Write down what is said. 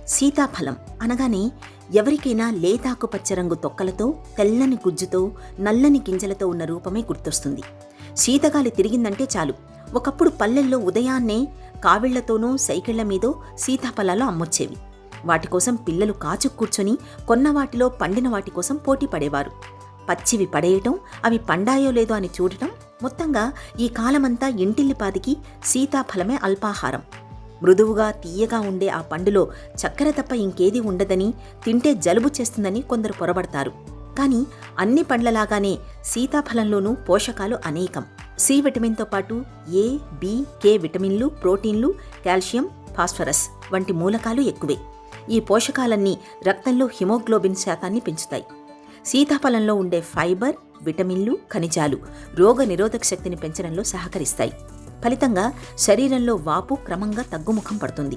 సీతాఫలం అనగానే ఎవరికైనా లేతాకుపచ్చ రంగు తొక్కలతో, తెల్లని గుజ్జుతో, నల్లని గింజలతో ఉన్న రూపమే గుర్తొస్తుంది. శీతగాలి తిరిగిందంటే చాలు. ఒకప్పుడు పల్లెల్లో ఉదయాన్నే కావిళ్లతోనూ సైకిళ్ల మీదో సీతాఫలాలు అమ్మొచ్చేవి. వాటికోసం పిల్లలు కాచు కూర్చొని కొన్న వాటిలో పండిన వాటి కోసం పోటీ పడేవారు. పచ్చివి పడేయటం, అవి పండాయో లేదో అని చూడటం, మొత్తంగా ఈ కాలమంతా ఇంటిల్లిపాదికి సీతాఫలమే అల్పాహారం. మృదువుగా తీయగా ఉండే ఆ పండులో చక్కెర తప్ప ఇంకేదీ ఉండదని, తింటే జలుబు చేస్తుందని కొందరు పొరబడతారు. కానీ అన్ని పండ్లలాగానే సీతాఫలంలోనూ పోషకాలు అనేకం. సి విటమిన్తో పాటు ఏ, బి, కే విటమిన్లు, ప్రోటీన్లు, కాల్షియం, ఫాస్ఫరస్ వంటి మూలకాలు ఎక్కువే. ఈ పోషకాలన్నీ రక్తంలో హిమోగ్లోబిన్ శాతాన్ని పెంచుతాయి. సీతాఫలంలో ఉండే ఫైబర్, విటమిన్లు, ఖనిజాలు రోగ నిరోధక శక్తిని పెంచడంలో సహకరిస్తాయి. ఫలితంగా శరీరంలో వాపు క్రమంగా తగ్గుముఖం పడుతుంది.